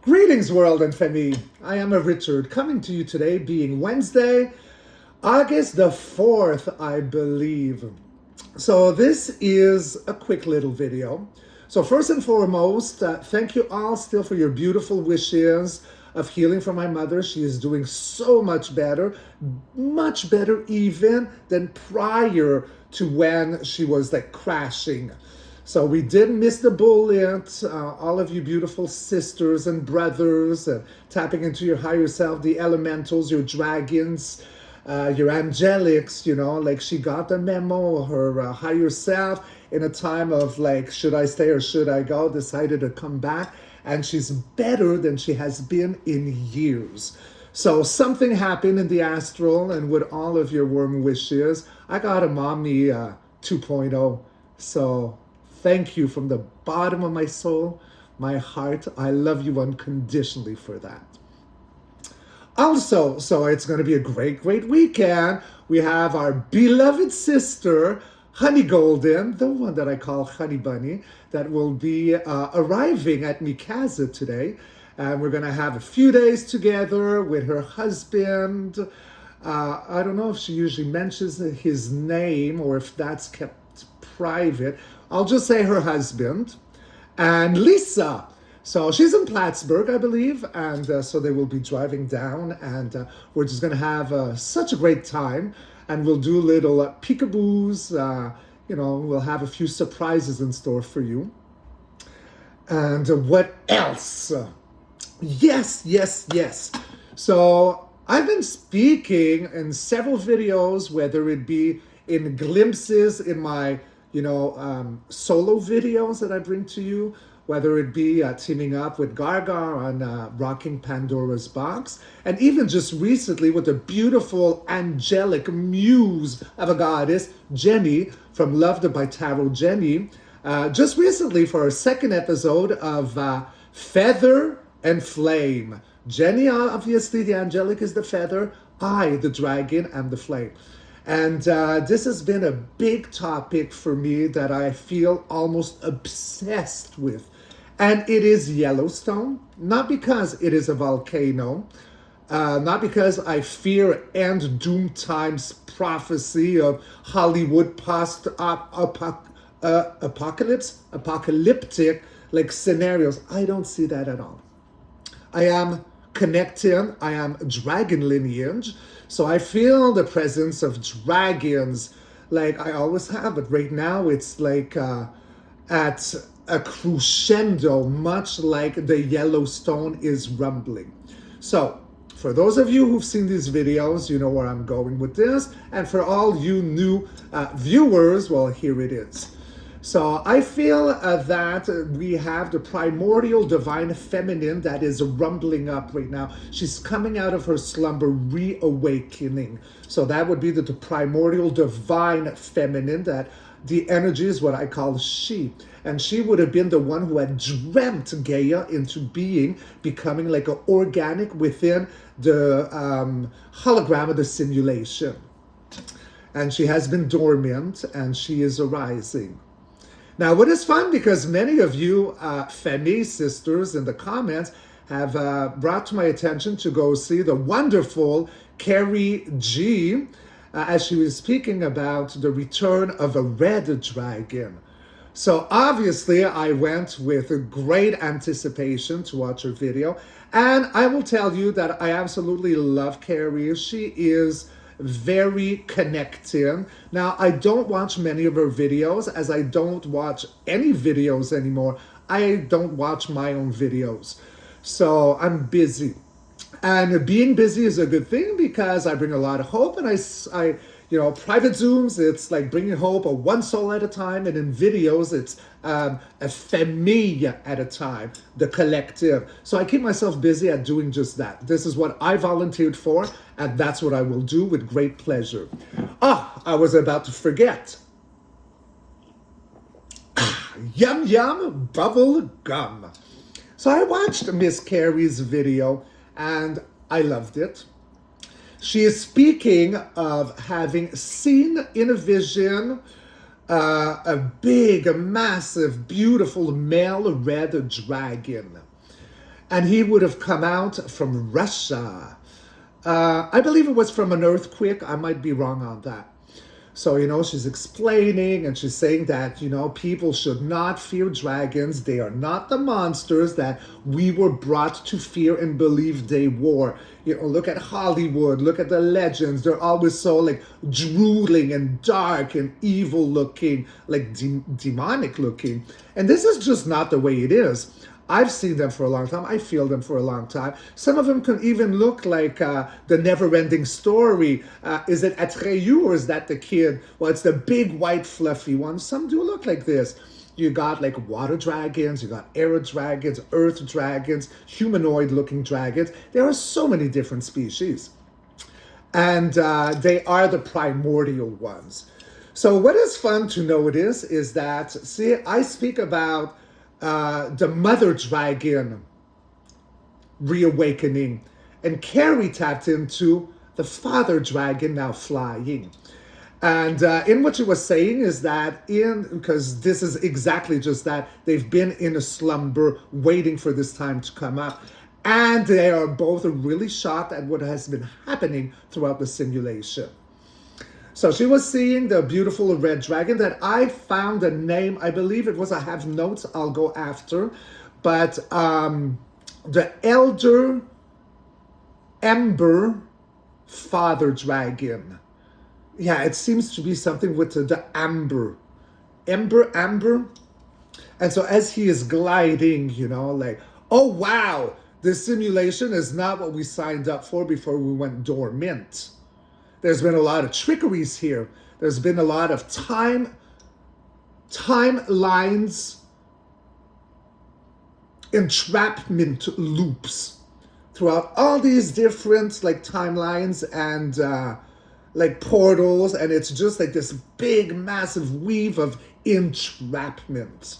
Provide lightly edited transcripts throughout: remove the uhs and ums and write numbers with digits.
Greetings, world and family. I am Richard, coming to you today, being Wednesday, August the 4th, I believe. So this is a quick little video. So first and foremost, thank you all still for your beautiful wishes of healing for my mother. She is doing so much better even than prior to when she was like crashing. So we did miss the bullet, all of you beautiful sisters and brothers, tapping into your higher self, the elementals, your dragons, your angelics, you know, like she got the memo, her higher self in a time of like, should I stay or should I go, decided to come back, and she's better than she has been in years. So something happened in the astral, and with all of your warm wishes, I got a mommy 2.0. So thank you from the bottom of my soul, my heart. I love you unconditionally for that. Also, so it's going to be a great weekend. We have our beloved sister, Honey Golden, the one that I call Honey Bunny, that will be arriving at Mikasa today. And we're going to have a few days together with her husband. I don't know if she usually mentions his name or if that's kept private. I'll just say her husband and Lisa. So she's in Plattsburgh, I believe, and so they will be driving down, and we're just going to have such a great time, and we'll do little peekaboos, you know, we'll have a few surprises in store for you. And what else? Yes. So I've been speaking in several videos, whether it be in glimpses in my solo videos that I bring to you, whether it be teaming up with Gaga on Rocking Pandora's Box, and even just recently with the beautiful angelic muse of a goddess, Jenny, from Loved by Tarot Jenny, just recently for our second episode of Feather and Flame. Jenny, obviously, the angelic is the feather, I, the dragon, am the flame. And this has been a big topic for me that I feel almost obsessed with. And it is Yellowstone, not because it is a volcano, not because I fear end doom times prophecy of Hollywood apocalyptic like scenarios. I don't see that at all. I am connecting, I am dragon lineage, so I feel the presence of dragons like I always have, but right now it's like at a crescendo, much like the Yellowstone is rumbling. So for those of you who've seen these videos, you know where I'm going with this, and for all you new viewers, well, here it is. So I feel that we have the primordial divine feminine that is rumbling up right now. She's coming out of her slumber, reawakening. So that would be the primordial divine feminine, that the energy is what I call she. And she would have been the one who had dreamt Gaia into being, becoming like an organic within the hologram of the simulation. And she has been dormant, and she is arising. Now, what is fun, because many of you Femi sisters in the comments have brought to my attention to go see the wonderful Kerry G as she was speaking about the return of a red dragon. So obviously I went with a great anticipation to watch her video, and I will tell you that I absolutely love Carrie. She is very connecting. Now, I don't watch many of her videos, as I don't watch any videos anymore. I don't watch my own videos. So I'm busy. And being busy is a good thing because I bring a lot of hope, and I private Zooms, it's like bringing hope of one soul at a time, and in videos, it's a famille at a time, the collective. So I keep myself busy at doing just that. This is what I volunteered for, and that's what I will do with great pleasure. I was about to forget. Yum yum bubble gum. So I watched Miss Carrie's video, and I loved it. She is speaking of having seen in a vision a big, a massive, beautiful male red dragon. And he would have come out from Russia. I believe it was from an earthquake. I might be wrong on that. So, she's explaining and she's saying that, people should not fear dragons. They are not the monsters that we were brought to fear and believe they were. Look at Hollywood, look at the legends. They're always so like drooling and dark and evil looking, like demonic looking. And this is just not the way it is. I've seen them for a long time. I feel them for a long time. Some of them can even look like the never-ending story. Is it Atreyu or is that the kid? Well, it's the big white fluffy one. Some do look like this. You got like water dragons, you got air dragons, earth dragons, humanoid-looking dragons. There are so many different species. And they are the primordial ones. So what is fun to notice is that, see, I speak about the mother dragon reawakening, and Kerry tapped into the father dragon now flying. And in what she was saying is that because this is exactly just that, they've been in a slumber waiting for this time to come up. And they are both really shocked at what has been happening throughout the simulation. So she was seeing the beautiful red dragon that I found a name. I believe it was, I have notes, I'll go after. But the elder ember father dragon. Yeah, it seems to be something with the amber. Amber. And so as he is gliding, like, oh, wow, this simulation is not what we signed up for before we went dormant. There's been a lot of trickeries here. There's been a lot of timelines, entrapment loops throughout all these different like timelines and like portals, and it's just like this big, massive weave of entrapment.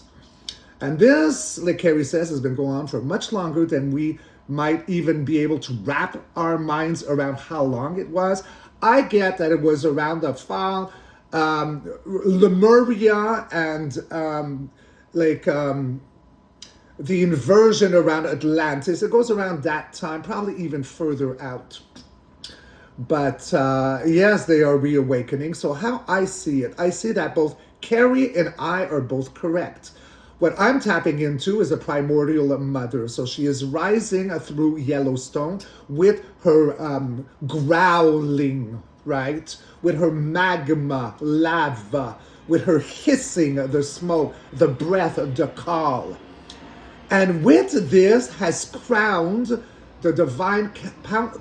And this, like Kerry says, has been going on for much longer than we might even be able to wrap our minds around how long it was. I get that it was around the fall, Lemuria and the inversion around Atlantis. It goes around that time, probably even further out. But yes, they are reawakening. So how I see it, I see that both Kerry and I are both correct. What I'm tapping into is a primordial mother. So she is rising through Yellowstone with her growling, right? With her magma, lava, with her hissing, the smoke, the breath, the call. And with this has crowned the divine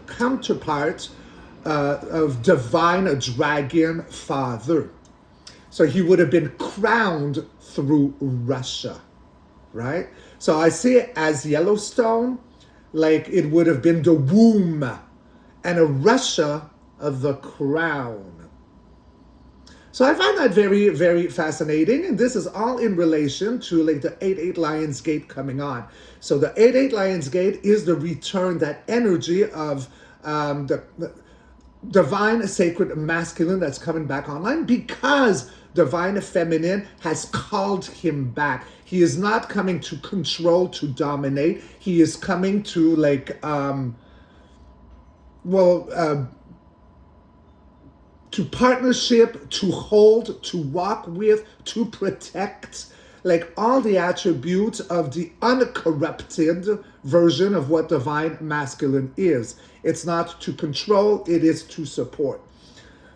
counterpart of divine dragon father. So he would have been crowned through Russia, right? So I see it as Yellowstone, like it would have been the womb, and a Russia of the crown. So I find that very, very fascinating, and this is all in relation to like the 8-8 Lions Gate coming on. So the 8-8 Lions Gate is the return, that energy of the divine sacred masculine that's coming back online, because divine feminine has called him back. He is not coming to control, to dominate. He is coming to to partnership, to hold, to walk with, to protect, like all the attributes of the uncorrupted version of what divine masculine is. It's not to control, it is to support.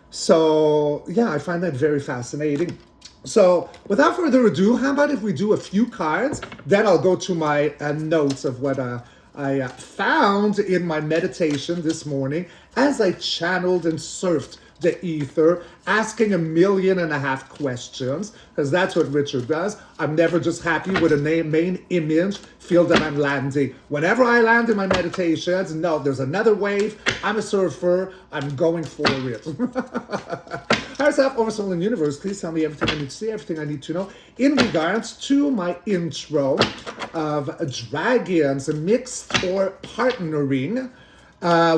So yeah, I find that very fascinating. So without further ado, how about if we do a few cards, then I'll go to my notes of what I found in my meditation this morning as I channeled and surfed the ether, asking 1.5 million questions, because that's what Richard does. I'm never just happy with a main image, feel that I'm landing. Whenever I land in my meditations, no, there's another wave. I'm a surfer. I'm going for it. Higher self, oversoul, and universe, please tell me everything I need to see, everything I need to know in regards to my intro of dragons mixed or partnering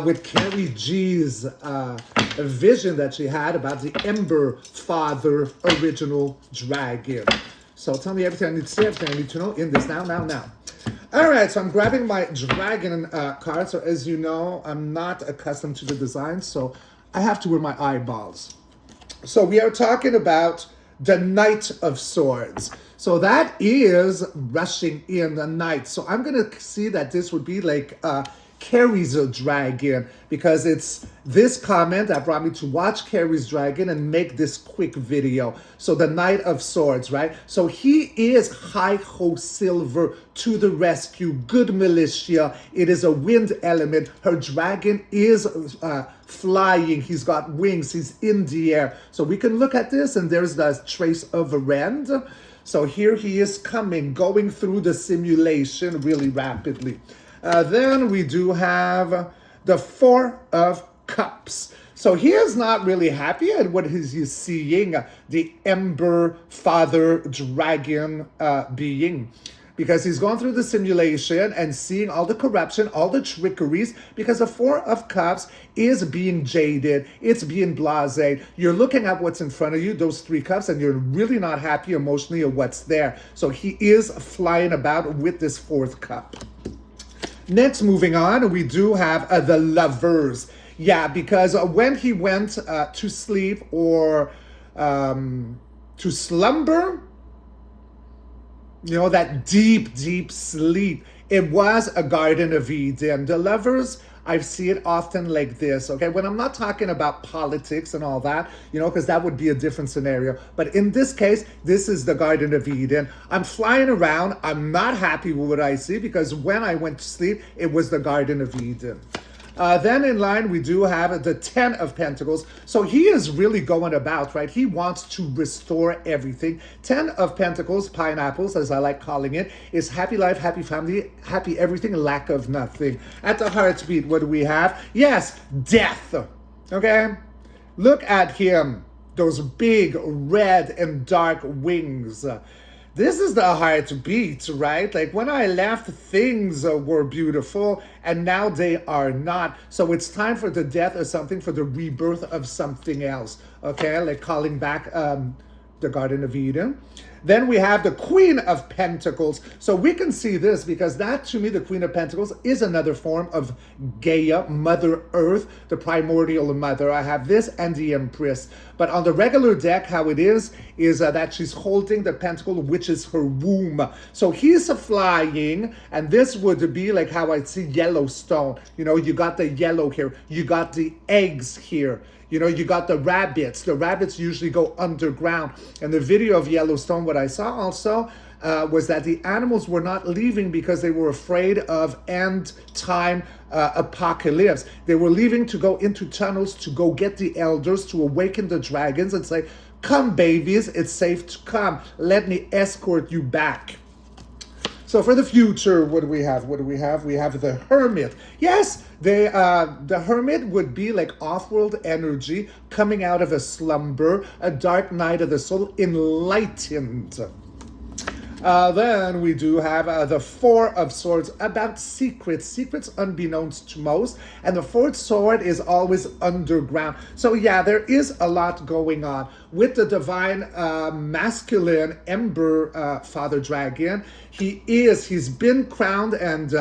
with Carrie G's vision that she had about the Ember Father original dragon. So tell me everything I need to say, everything I need to know in this now. All right, so I'm grabbing my dragon card. So as you know, I'm not accustomed to the design, so I have to wear my eyeballs. So we are talking about the Knight of Swords. So that is rushing in the Knight. So I'm going to see that this would be like Carrie's dragon, because it's this comment that brought me to watch Carrie's dragon and make this quick video. So the Knight of Swords, right? So he is Hi-Ho Silver to the rescue, good militia. It is a wind element. Her dragon is flying. He's got wings. He's in the air. So we can look at this, and there's the trace of a rend. So here he is coming, going through the simulation really rapidly. Then we do have the Four of Cups. So he is not really happy at what he's seeing, the Ember Father Dragon being. Because he's gone through the simulation and seeing all the corruption, all the trickeries, because the Four of Cups is being jaded, it's being blasé. You're looking at what's in front of you, those 3 cups, and you're really not happy emotionally of what's there. So he is flying about with this 4th cup. Next, moving on, we do have the Lovers. Yeah, because when he went to sleep or to slumber, you know, that deep, deep sleep, it was a Garden of Eden. The Lovers, I see it often like this, okay? When I'm not talking about politics and all that, you know, because that would be a different scenario. But in this case, this is the Garden of Eden. I'm flying around. I'm not happy with what I see, because when I went to sleep, it was the Garden of Eden. Then in line, we do have the 10 of Pentacles. So he is really going about, right? He wants to restore everything. 10 of Pentacles, pineapples, as I like calling it, is happy life, happy family, happy everything, lack of nothing. At the heartbeat, what do we have? Yes, death. Okay? Look at him. Those big red and dark wings. This is the heartbeat, right? Like when I left, things were beautiful, and now they are not. So it's time for the death of something, for the rebirth of something else. Okay, like calling back the Garden of Eden. Then we have the Queen of Pentacles. So we can see this, because that, to me, the Queen of Pentacles is another form of Gaia, Mother Earth, the primordial mother. I have this and the Empress. But on the regular deck, how it is that she's holding the pentacle, which is her womb. So he's flying, and this would be like how I see Yellowstone. You know, you got the yellow here. You got the eggs here. You know, you got the rabbits. The rabbits usually go underground. And the video of Yellowstone, what I saw also was that the animals were not leaving because they were afraid of end time apocalypse. They were leaving to go into tunnels to go get the elders, to awaken the dragons and say, come babies, it's safe to come. Let me escort you back. So for the future, what do we have? What do we have? We have the Hermit. Yes, the Hermit would be like off-world energy coming out of a slumber, a dark night of the soul, enlightened. Then we do have the Four of Swords, about secrets unbeknownst to most. And the 4th sword is always underground. So yeah, there is a lot going on. With the divine masculine Ember Father Dragon, he's been crowned and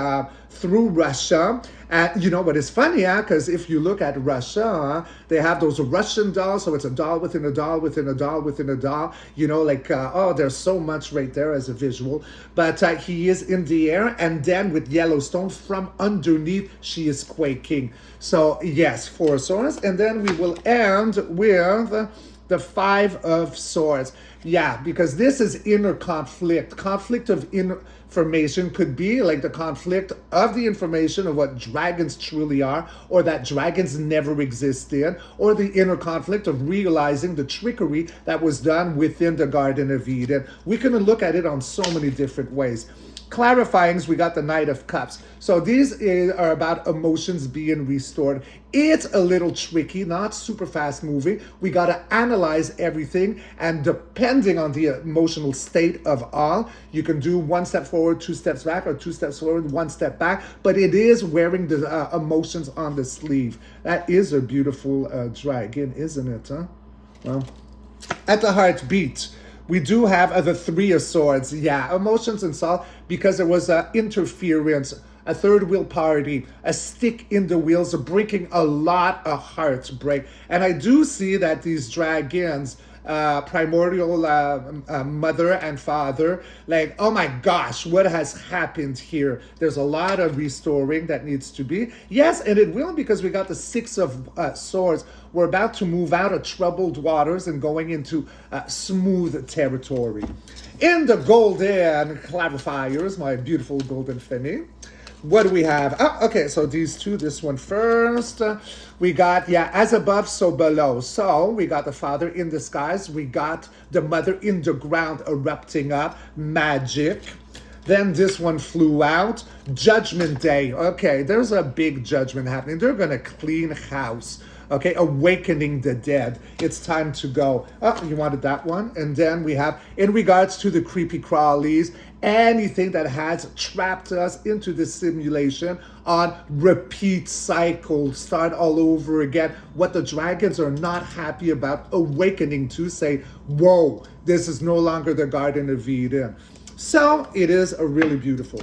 through Russia. And you know what is funny, because if you look at Russia, they have those Russian dolls, so it's a doll within a doll within a doll within a doll, you know, like, oh, there's so much right there as a visual. But he is in the air, and then with Yellowstone, from underneath, she is quaking. So yes, 4 swords, and then we will end with the 5 of Swords. Yeah, because this is inner conflict. Conflict of information could be like the conflict of the information of what dragons truly are, or that dragons never existed, or the inner conflict of realizing the trickery that was done within the Garden of Eden. We can look at it on so many different ways. Clarifyings, we got the Knight of Cups. So these are about emotions being restored. It's a little tricky, not super fast moving. We got to analyze everything, and depending on the emotional state of all, you can do 1 step forward, 2 steps back, or 2 steps forward, 1 step back. But it is wearing the emotions on the sleeve. That is a beautiful dragon, isn't it? Huh? Well, at the heartbeat, We do have the Three of Swords. Yeah, emotions and salt, because there was interference, a third wheel party, a stick in the wheels, breaking a lot of heartbreak. And I do see that these dragons, primordial mother and father, like, oh my gosh, what has happened here? There's a lot of restoring that needs to be. Yes, and it will, because we got the Six of Swords. We're about to move out of troubled waters and going into smooth territory. In the golden clarifiers, my beautiful golden Femi, what do we have? Oh, okay, so these two, this one first. We got, yeah, as above, so below. So we got the father in the skies. We got the mother in the ground erupting up. Magic. Then this one flew out. Judgment Day. Okay, there's a big judgment happening. They're going to clean house. Okay, awakening the dead. It's time to go. Oh, you wanted that one? And then we have, in regards to the creepy crawlies, anything that has trapped us into this simulation on repeat cycle, start all over again. What the dragons are not happy about, awakening to say, whoa, this is no longer the Garden of Eden. So it is a really beautiful.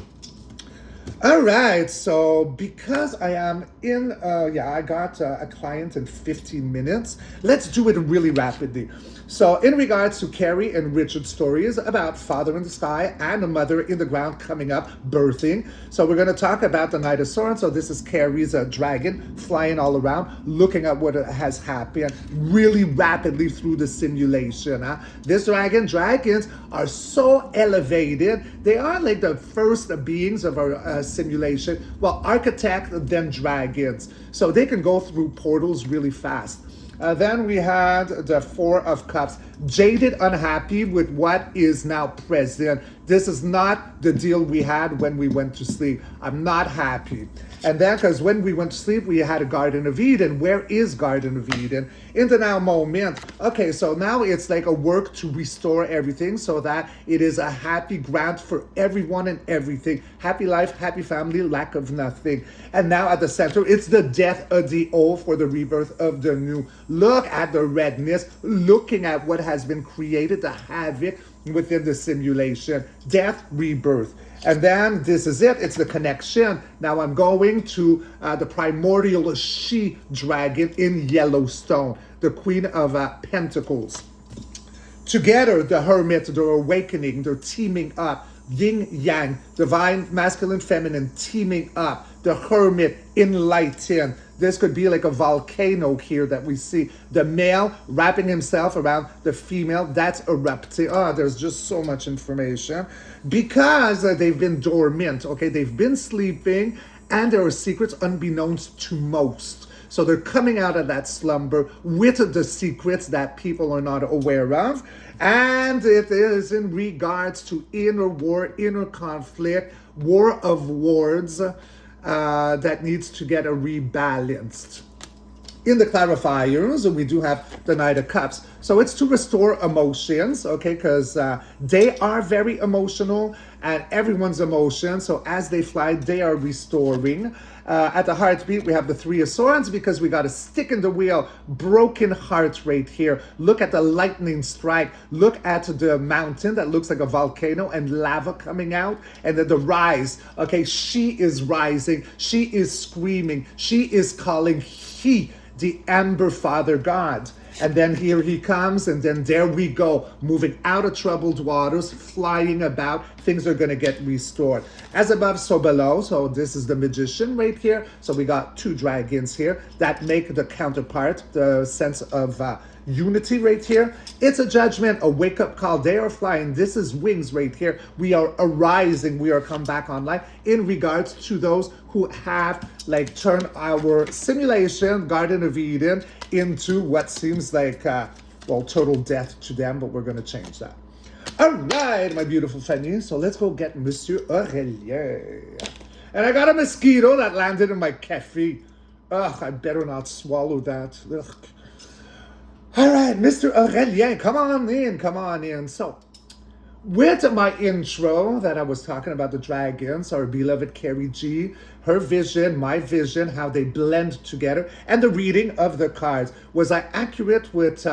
All right, so because I am in, I got a client in 15 minutes. Let's do it really rapidly. So in regards to Kerry and Richard's stories about father in the sky and a mother in the ground coming up, birthing. So we're going to talk about the Knight of Swords. So this is Kerry's dragon flying all around, looking at what has happened really rapidly through the simulation. This dragons are so elevated. They are like the first beings of our simulation. Well, architect, then dragons. So they can go through portals really fast. Then we had the Four of Cups, jaded, unhappy with what is now present. This is not the deal we had when we went to sleep. I'm not happy. And then, because when we went to sleep, we had a Garden of Eden. Where is Garden of Eden? In the now moment. Okay, so now it's like a work to restore everything so that it is a happy ground for everyone and everything. Happy life, happy family, lack of nothing. And now at the center, it's the death of the old for the rebirth of the new. Look at the redness, looking at what has been created, the havoc within the simulation. Death, rebirth. And then this is it. It's the connection. Now I'm going to the primordial she-dragon in Yellowstone, the Queen of Pentacles. Together, the hermit, they're awakening, they're teaming up. Yin yang, divine, masculine, feminine, teaming up. The hermit, enlighten. This could be like a volcano here that we see. The male wrapping himself around the female, that's erupting. Oh, there's just so much information. Because they've been dormant, okay? They've been sleeping, and there are secrets unbeknownst to most. So they're coming out of that slumber with the secrets that people are not aware of. And it is in regards to inner war, inner conflict, war of words, that needs to get rebalanced. In the clarifiers, we do have the Knight of Cups. So it's to restore emotions, okay, because they are very emotional, and everyone's emotions. So as they fly, they are restoring. At the heartbeat, we have the Three of Swords, because we got a stick in the wheel, broken heart rate here. Look at the lightning strike. Look at the mountain that looks like a volcano and lava coming out. And then the rise, okay, she is rising. She is screaming. She is calling the Amber Father God. And then here he comes, and then there we go, moving out of troubled waters, flying about. Things are going to get restored. As above, so below. So this is the magician right here. So we got two dragons here that make the counterpart, the sense of unity right here. It's a judgment, a wake-up call. They are flying. This is wings right here. We are arising. We are come back online in regards to those who have like turned our simulation, Garden of Eden, into what seems like, total death to them, but we're going to change that. All right, my beautiful Fanny. So let's go get Monsieur Aurélien. And I got a mosquito that landed in my cafe. Ugh, I better not swallow that. Ugh. All right, Mr. Aurélien, come on in. So, with my intro that I was talking about the dragons, our beloved Carrie G, her vision, my vision, how they blend together, and the reading of the cards. Was I accurate with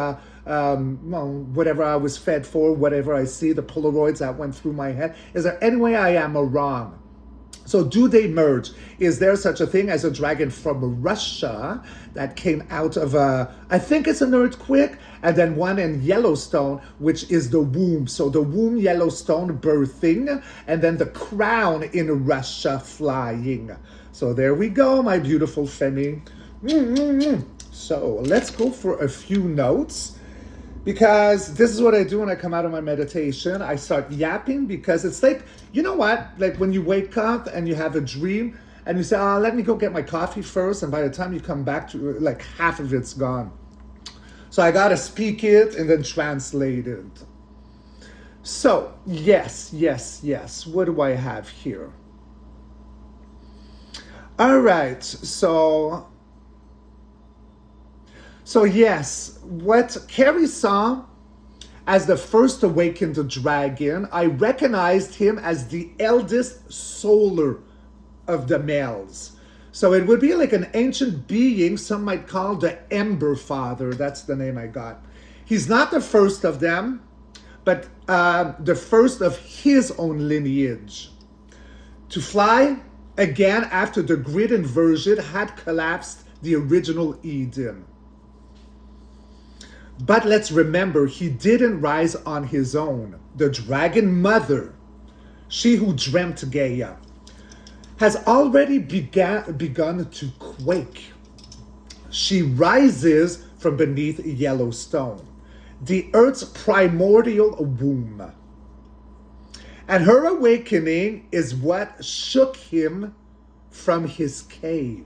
well, whatever I was fed for, whatever I see, the Polaroids that went through my head. Is there any way I am wrong? So do they merge? Is there such a thing as a dragon from Russia that came out of I think it's an earthquake, and then one in Yellowstone, which is the womb. So the womb, Yellowstone, birthing, and then the crown in Russia, flying. So there we go, my beautiful Femi. So let's go for a few notes, because this is what I do when I come out of my meditation. I start yapping, because it's like, you know what? Like when you wake up and you have a dream and you say, oh, let me go get my coffee first. And by the time you come back to like half of it's gone. So I got to speak it and then translate it. So yes. What do I have here? All right. So yes, what Kerry saw as the first awakened dragon, I recognized him as the eldest solar of the males. So it would be like an ancient being, some might call the Ember Father. That's the name I got. He's not the first of them, but the first of his own lineage. To fly, again, after the grid inversion had collapsed the original Eden. But let's remember, he didn't rise on his own. The dragon mother, she who dreamt Gaia, has already begun to quake. She rises from beneath Yellowstone, the Earth's primordial womb. And her awakening is what shook him from his cave.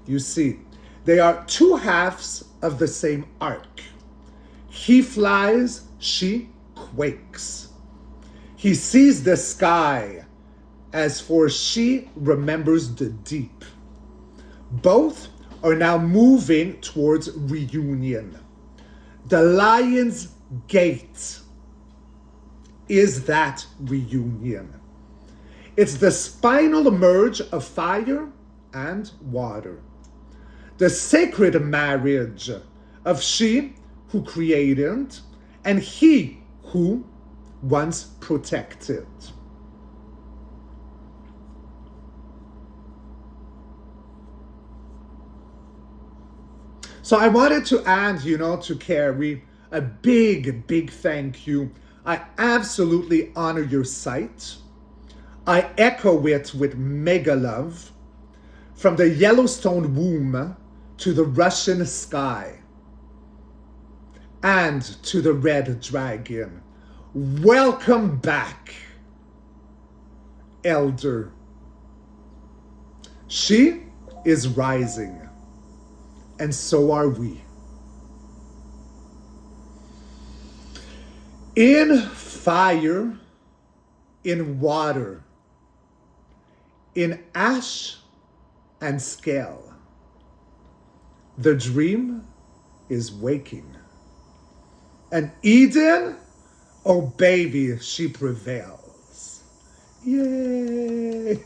You see, they are two halves of the same arc. He flies, she quakes. He sees the sky, as for she remembers the deep. Both are now moving towards reunion. The Lion's Gate is that reunion. It's the spinal merge of fire and water. The sacred marriage of she who created and he who once protected. So I wanted to add, to Carrie, a big thank you. I absolutely honor your sight. I echo it with mega love. From the Yellowstone womb to the Russian sky and to the red dragon. Welcome back, Elder. She is rising, and so are we. In fire, in water, in ash and scale, the dream is waking. And Eden, oh baby, she prevails. Yay!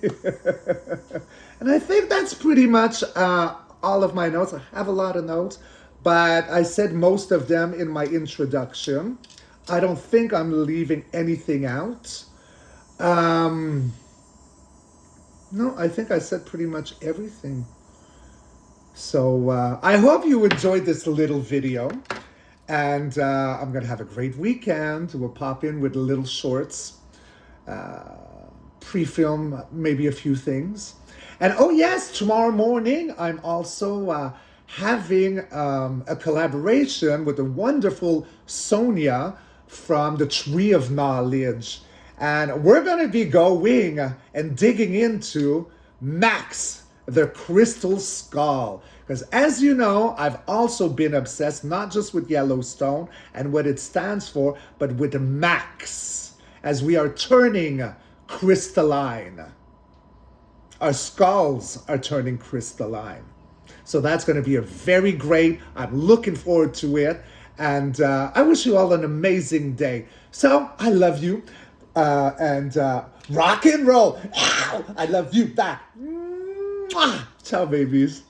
And I think that's pretty much all of my notes. I have a lot of notes, but I said most of them in my introduction. I don't think I'm leaving anything out. No, I think I said pretty much everything. So I hope you enjoyed this little video. And I'm going to have a great weekend. We'll pop in with little shorts, pre-film maybe a few things. And oh yes, tomorrow morning, I'm also having a collaboration with the wonderful Sonia from the Tree of Knowledge. And we're going to be going and digging into Max, the Crystal Skull. Because as you know, I've also been obsessed not just with Yellowstone and what it stands for, but with Max, as we are turning crystalline. Our skulls are turning crystalline. So that's going to be a very great, I'm looking forward to it. And I wish you all an amazing day. So I love you. And rock and roll. Ow! I love you back. Mwah! Ciao, babies.